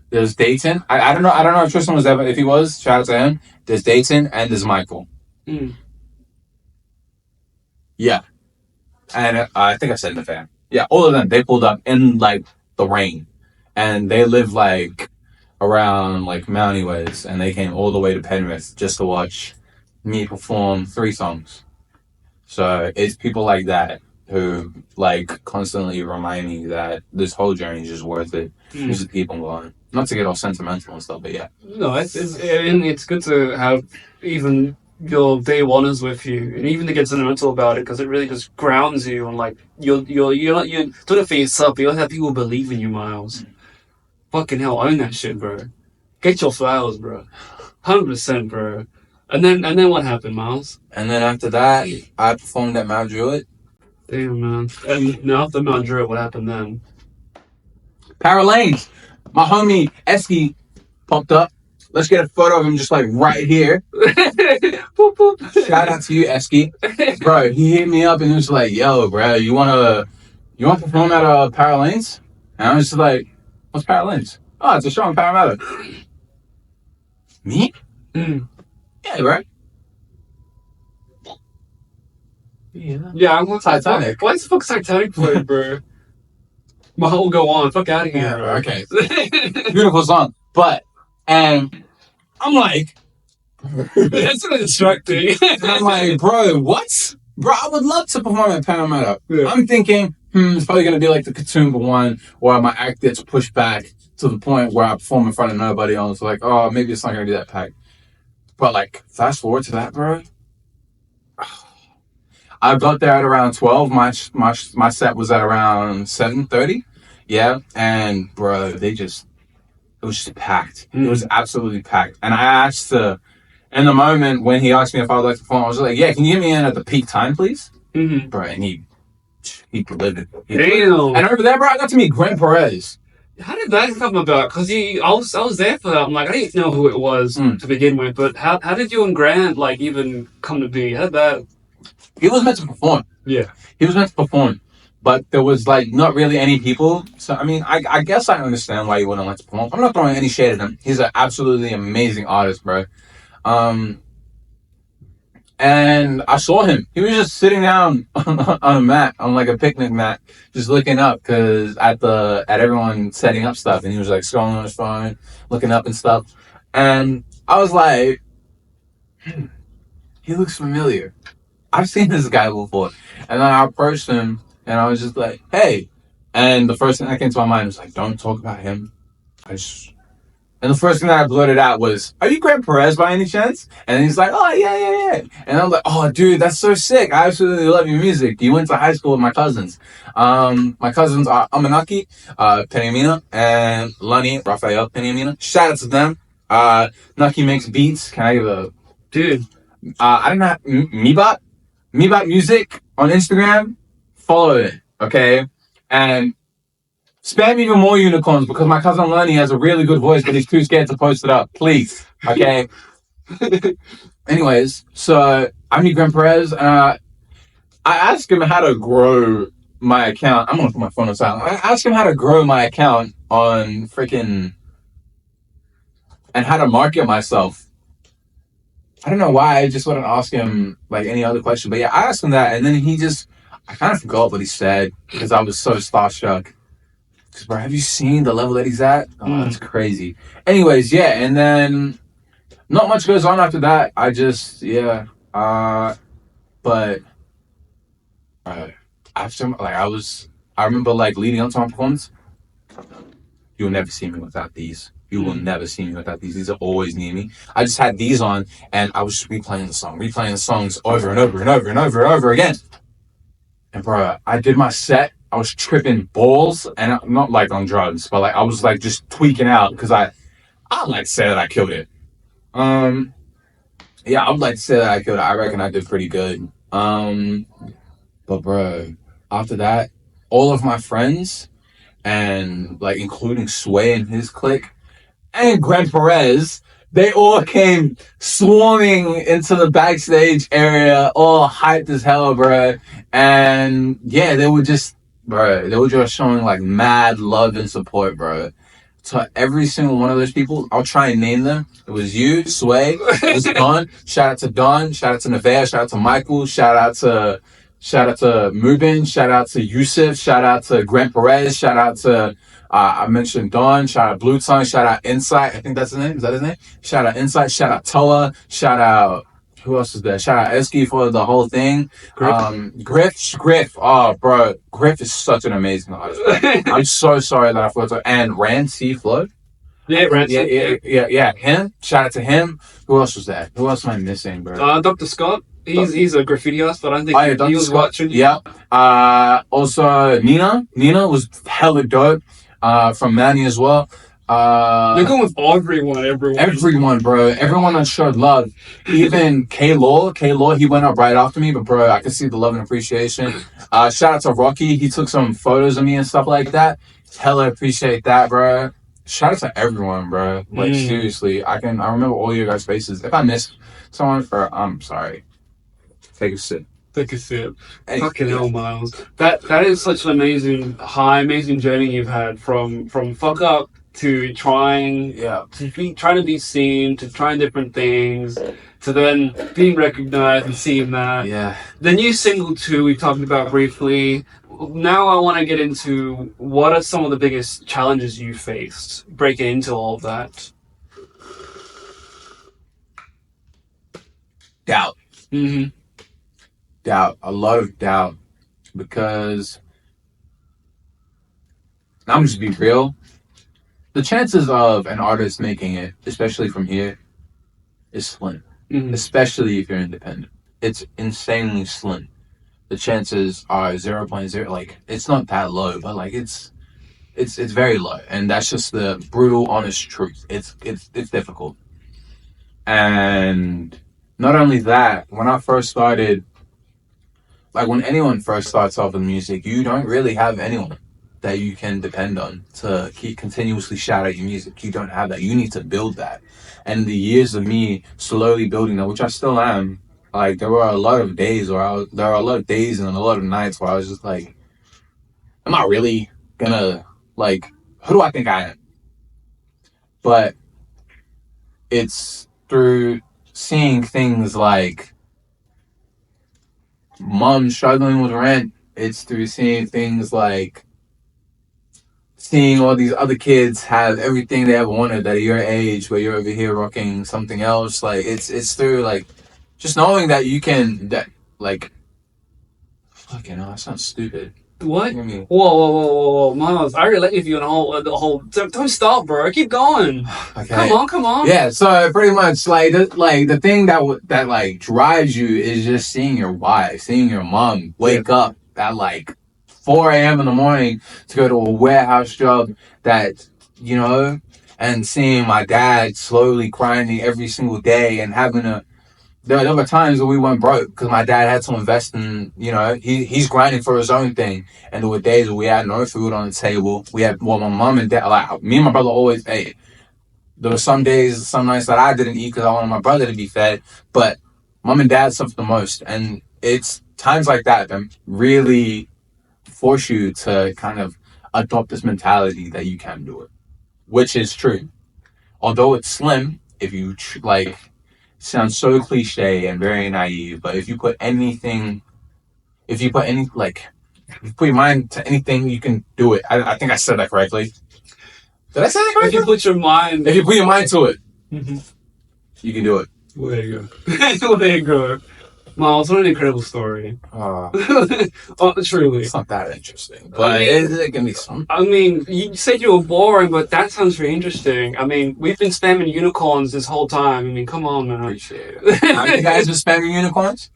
There's Dayton. I don't know. I don't know if Tristan was there, but if he was, shout out to him. There's Dayton and there's Michael. Mm. Yeah, and I think I said Nevea. Yeah, all of them. They pulled up in like the rain. And they live like around like Mountie ways, and they came all the way to Penrith just to watch me perform 3 songs. So it's people like that who like constantly remind me that this whole journey is just worth it. Just to keep on going. Not to get all sentimental and stuff, but yeah. No, it's good to have even your day oneers with you, and even to get sentimental about it, because it really just grounds you on like you're not doing it for yourself. You don't have people believe in you, Miles. Fucking hell, own that shit, bro. Get your flowers, bro. 100%, bro. And then what happened, Miles? And then after that, I performed at Mount Druitt. Damn, man. And now after Mount Druitt, what happened then? Paralanes. My homie Esky popped up. Let's get a photo of him just like right here. Boop, boop. Shout out to you, Esky. Bro, he hit me up and he was like, "Yo, bro, you wanna perform at Paralanes?" And I was just like, "What's Paralanes?" "Oh, it's a show in Parramatta." Me? Mm. Yeah, right. Yeah, I want Titanic. Why is the fuck Titanic play, bro? My heart will go on. Fuck out of here. Yeah, bro. Okay. Beautiful song. But, and I'm like, that's so distracting. I'm like, bro, what? Bro, I would love to perform at Parramatta. Yeah. I'm thinking, it's probably going to be like the Katoomba one, where my act gets pushed back to the point where I perform in front of nobody else. Like, oh, maybe it's not going to be that packed. But, like, fast forward to that, bro. I got there at around 12. My set was at around 7:30. Yeah. And, bro, it was just packed. It was absolutely packed. And I asked in the moment when he asked me if I would like to perform, I was like, yeah, can you get me in at the peak time, please? Mm-hmm. Bro, and he delivered. Damn. And over there, bro, I got to meet Grant Perez. How did that come about? Because I was there for that. I'm like, I didn't know who it was to begin with, but how did you and Grant like even come to be? How did that? He was meant to perform. Yeah. He was meant to perform, but there was like not really any people. So I mean, I guess I understand why you wouldn't like to perform. I'm not throwing any shade at him. He's an absolutely amazing artist, bro. And I saw him. He was just sitting down on a mat, on like a picnic mat, just looking up because at everyone setting up stuff, and he was like scrolling on his phone, looking up and stuff. And I was like, he looks familiar. I've seen this guy before. And then I approached him, and I was just like, hey. And the first thing that came to my mind was like, don't talk about him. And the first thing that I blurted out was, "Are you Grant Perez by any chance?" And he's like, "Oh, yeah. And I'm like, "Oh, dude, that's so sick. I absolutely love your music. You went to high school with my cousins. My cousins are Amanaki, Penyamina, and Lani, Rafael Penyamina. Shout out to them. Nucky makes beats. Can I give a... Dude. I don't know, Mebot Music on Instagram. Follow it, okay? And spam even more unicorns because my cousin Lenny has a really good voice, but he's too scared to post it up. Please, okay? Anyways, so I meet Grant Perez. I asked him how to grow my account. I'm gonna put my phone on silent. I asked him how to grow my account on freaking and how to market myself. I don't know why. I just wouldn't ask him like any other question. But yeah, I asked him that, and then I kind of forgot what he said because I was so starstruck. Because, bro, have you seen the level that he's at? Oh, that's crazy. Anyways, yeah, and then not much goes on after that. I just, yeah. But after, like, I remember, like, leading up to my performance, you'll never see me without these. You will never see me without these. These are always near me. I just had these on, and I was just replaying the songs over and over and over and over and over again. And bro, I did my set. I was tripping balls, and not like on drugs, but like I was like just tweaking out because I like to say that I killed it. Yeah, I would like to say that I killed it. I reckon I did pretty good. But bro, after that, all of my friends and like including Sway and his clique and Grant Perez, they all came swarming into the backstage area, all hyped as hell, bro. And yeah, they were just showing like mad love and support, bro. To every single one of those people, I'll try and name them. It was you, Sway, it was Don. Shout out to Don. Shout out to Nevaeh. Shout out to Michael. Shout out to Mubin. Shout out to Yusuf. Shout out to Grant Perez. Shout out to I mentioned Dawn. Shout out Blue Tongue. Shout out Insight. I think that's his name. Is that his name? Shout out Insight. Shout out Toa. Shout out, who else is there? Shout out Eski for the whole thing. Griff. Oh, bro. Griff is such an amazing artist. I'm so sorry that I forgot to. And Rand C. Flood. Yeah, Rand C. Yeah. Him. Shout out to him. Who else was there? Who else am I missing, bro? Dr. Scott. He's a graffiti artist, but I don't think he was watching. Yeah. Also, Nina. Nina was hella dope. From Manny as well. They're going with everyone, bro. Everyone that showed love. Even K-Law, he went up right after me, but bro, I could see the love and appreciation. Shout out to Rocky. He took some photos of me and stuff like that. Hella appreciate that, bro. Shout out to everyone, bro. Like seriously, I remember all your guys' faces. If I missed someone, I'm sorry. Take a sip. Hey, fucking hell, Miles. That is such an amazing journey you've had from fuck up to trying to be seen, to trying different things, to then being recognized and seeing that. Yeah. The new single too, we've talked about briefly. Now I want to get into what are some of the biggest challenges you faced breaking into all of that. Doubt. Doubt, a lot of doubt, because I'm just be real. The chances of an artist making it, especially from here, is slim. Especially if you're independent, it's insanely slim. The chances are 0.0. Like it's not that low, but like it's very low, and that's just the brutal, honest truth. It's difficult, and not only that, when I first started. Like when anyone first starts off with music, you don't really have anyone that you can depend on to keep continuously shout out your music. You don't have that. You need to build that. And the years of me slowly building that, which I still am, like there were a lot of days and a lot of nights where I was just like, am I really gonna, like, who do I think I am? But it's through seeing things like mom struggling with rent. It's through seeing things like seeing all these other kids have everything they ever wanted that are your age, but you're over here rocking something else. Like it's through like just knowing that you can, that like fucking hell, that sounds stupid. What? You mean? Whoa, Miles! I relate with you on the whole. Don't stop, bro. Keep going. Okay. Come on. Yeah. So pretty much, like the thing that like drives you is just seeing your wife, seeing your mom wake up at like 4 a.m. in the morning to go to a warehouse job that, you know, and seeing my dad slowly grinding every single day and having to. There were times where we went broke because my dad had to invest in, you know, he's grinding for his own thing. And there were days where we had no food on the table. We had, well, my mom and dad, like, me and my brother always ate. There were some days, some nights that I didn't eat because I wanted my brother to be fed. But mom and dad suffered the most. And it's times like that that really force you to kind of adopt this mentality that you can do it, which is true. Although it's slim, if you, like, sounds so cliche and very naive, but if you put anything, if you put any, like, if you put your mind to anything, you can do it. I think I said that correctly. Did I say that correctly? If you put your mind... If you put your mind to it, you can do it. Well, there you go. Well, there you go. Miles, what an incredible story. Truly. It's not that interesting, but it can be some. I mean, you said you were boring, but that sounds very interesting. I mean, we've been spamming unicorns this whole time. I mean, come on, man. Appreciate it. Have you guys been spamming unicorns?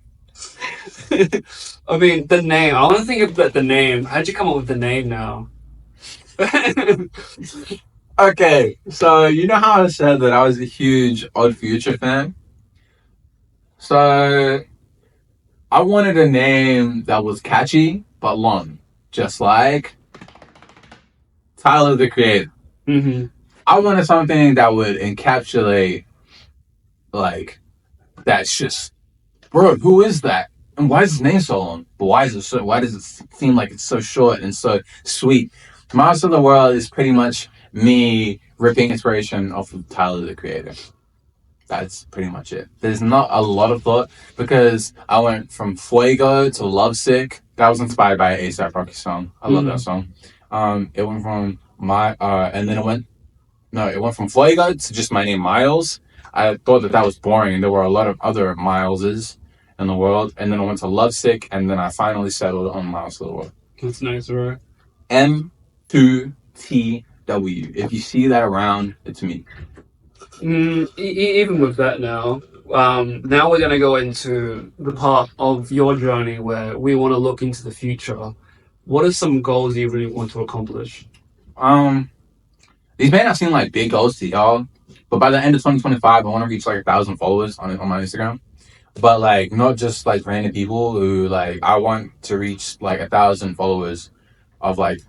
I mean, the name. I want to think about the name. How'd you come up with the name now? Okay, so you know how I said that I was a huge Odd Future fan? So I wanted a name that was catchy but long, just like Tyler the Creator. Mm-hmm. I wanted something that would encapsulate, like, that's just, bro, who is that? And why is his name so long? But why does it seem like it's so short and so sweet? Most of the World is pretty much me ripping inspiration off of Tyler the Creator. That's pretty much it. There's not a lot of thought because I went from Fuego to Lovesick. That was inspired by an A$AP Rocky song. I love that song. It went from it went from Fuego to just my name Miles. I thought that was boring, and there were a lot of other Mileses in the world. And then I went to Lovesick, and then I finally settled on Miles of the World. That's nice, right? M2TW. If you see that around, it's me. Even with that now we're going to go into the part of your journey where we want to look into the future. What are some goals you really want to accomplish? These may not seem like big goals to y'all, but by the end of 2025, I want to reach like 1,000 followers on my Instagram. But like, not just like random people who like, I want to reach like 1,000 followers of like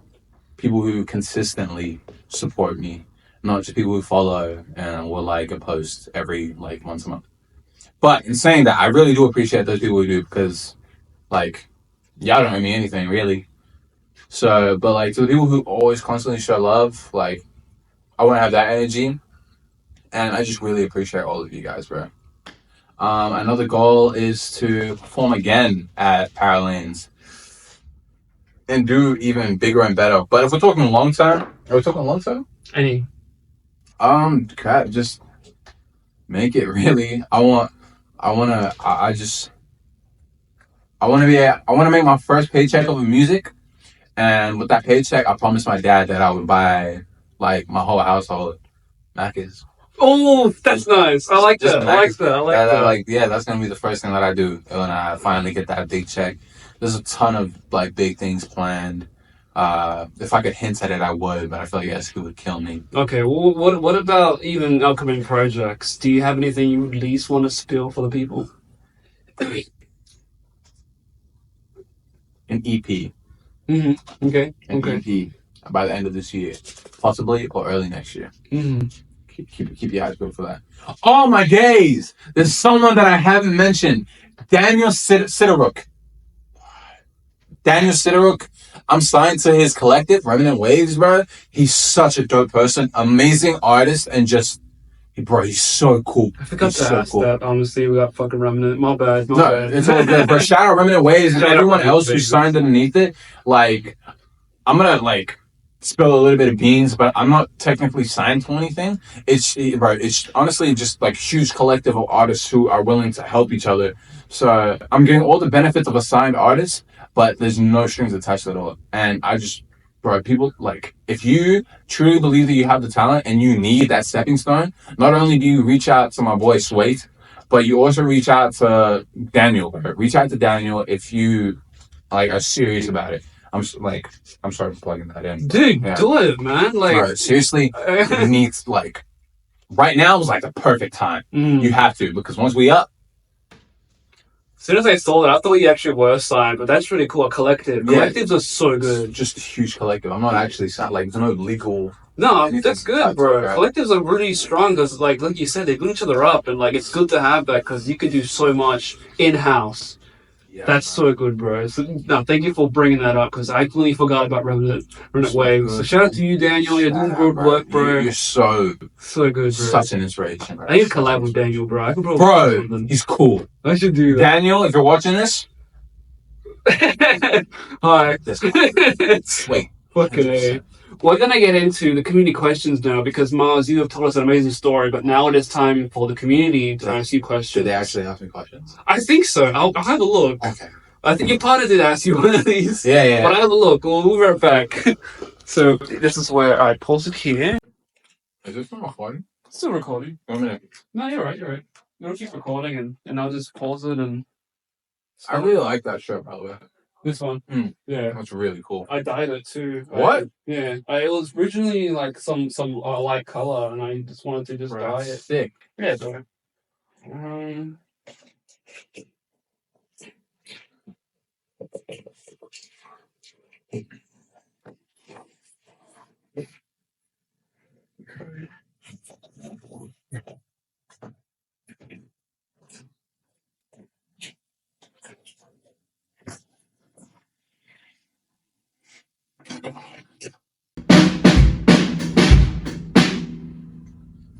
people who consistently support me. Not just people who follow and will like a post every like once a month. But in saying that, I really do appreciate those people who do because like y'all don't owe me anything really. So, but like to the people who always constantly show love, like I want to have that energy, and I just really appreciate all of you guys, bro. Another goal is to perform again at Paralanes and do even bigger and better. But if we're talking long term, are we talking long term? Any? Crap, just make it really. I want to make my first paycheck of music, and with that paycheck, I promised my dad that I would buy like my whole household Macca's. Oh, that's nice. I like that. I like that. Like, yeah, that's gonna be the first thing that I do when I finally get that big check. There's a ton of like big things planned. If I could hint at it, I would, but I feel like it would kill me. Okay, well, what about even upcoming projects? Do you have anything you at least want to spill for the people? An EP. Mm-hmm. Okay. An EP by the end of this year, possibly, or early next year. Mm-hmm. Keep your eyes peeled for that. Oh my days! There's someone that I haven't mentioned. Daniel Sideruk. I'm signed to his collective, Remnant Waves, bro. He's such a dope person, amazing artist, and just, bro, he's so cool. I forgot to ask that, honestly, we got fucking Remnant. My bad. It's all good. But shout out Remnant Waves and everyone else who signed underneath it. Like, I'm gonna, like, spill a little bit of beans, but I'm not technically signed to anything. It's honestly just like a huge collective of artists who are willing to help each other. So I'm getting all the benefits of a signed artist, but there's no strings attached at all. And I just, bro, people, like, if you truly believe that you have the talent and you need that stepping stone, not only do you reach out to my boy Swait, but you also reach out to Daniel, bro. Reach out to Daniel if you, like, are serious about it. I'm sorry for plugging that in. Dude, do it, man. Like, bro, seriously, it needs, like, right now is like the perfect time. You have to, because once we up. As soon as I saw that, I thought you actually were signed, but that's really cool. A collective. Collectives are so good. Just a huge collective. I'm not actually signed, like, there's no legal. No, that's good, bro. Collectives are really strong because, like you said, they build each other up, and like it's good to have that because you can do so much in house. Yeah, that's so good, bro. So, no, thank you for bringing that up because I completely forgot about Remanent Waves. So shout out to you, Daniel. You're doing good work, bro. You're so good, bro. Such an inspiration, bro. I need to collab with Daniel, bro. I can bro, he's cool. I should do that. Daniel, if you're watching this, hi. Wait. Fucking A. We're going to get into the community questions now because, Miles, you have told us an amazing story, but now it is time for the community to ask you questions. Did they actually ask me questions? I think so. I'll have a look. Okay. I think your partner did ask you one of these. Yeah. But I'll have a look. We'll be right back. So, this is where I pause it here. Is this still recording? It's still recording. 1 minute. No, you're right. We'll keep recording and I'll just pause it and... I really like that shirt, by the way. This one? Yeah. That's really cool. I dyed it too. What? It was originally like some light color and I just wanted to just dye it. Sick. Yeah, so...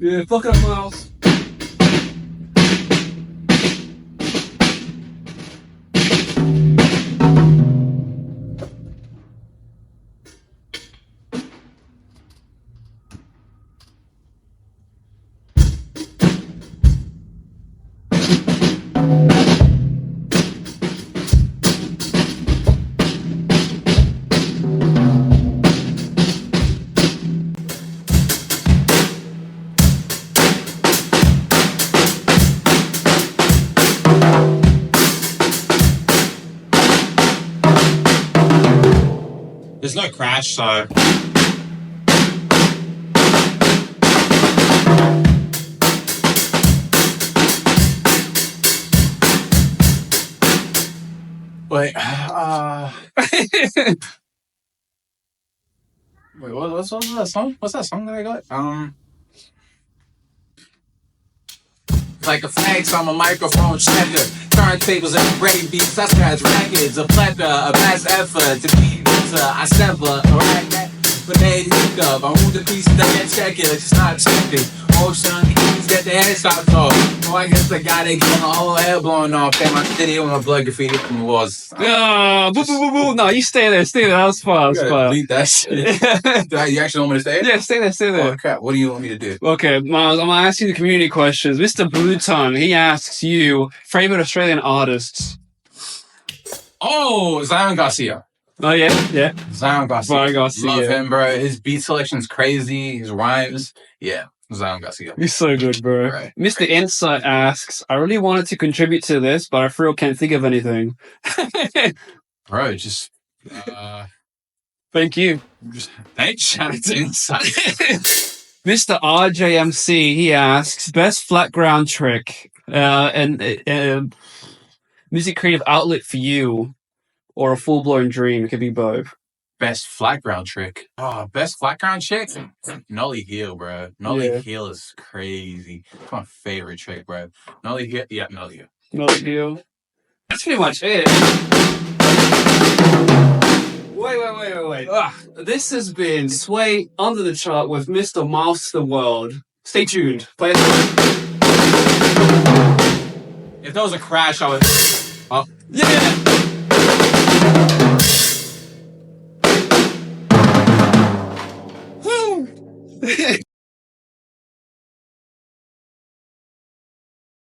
Yeah, fuck up, Miles. There's no crash, so... Wait, wait, what's that song? What's that song that I got? Like a fax on a microphone checker. Turntables and great beats, I scratch records. A plethora, a vast effort to be better. I sever, alright, that grenade hiccup. I hold the piece that can't check it, it's not checking. Ocean keys get the head stopped off. So I guess I gotta get my whole head blown off. Then my video and my blood graffiti from the walls. No, you stay there. That was fun. Delete that shit. You actually want me to stay there? Yeah, stay there. Oh crap, what do you want me to do? Okay, Miles, I'm gonna ask you the community questions. Mr. Blue Tongue, he asks you, favorite Australian artists? Oh, Zion Garcia. Oh, yeah. Zion Garcia. Love yeah. him, bro. His beat selection's crazy. His rhymes. Yeah, Zion Garcia. He's so good, bro. Right. Mr. Insight asks, I really wanted to contribute to this, but I for real can't think of anything. Bro, just... Thank you. Thanks, shout out to Insight. Mr. RJMC, he asks, best flat ground trick and music creative outlet for you or a full-blown dream? It could be both. Best flat ground trick. Oh, best flat ground trick? Nollie Heel, bro. Nollie Heel is crazy. It's my favorite trick, bro. Nollie Heel. Yeah, Nollie Heel. Nollie Heel. That's pretty much it. Wait. This has been Sway Under the Chart with Mr. Miles to the World. Stay tuned. Play it. If there was a crash, I would... Oh. Yeah!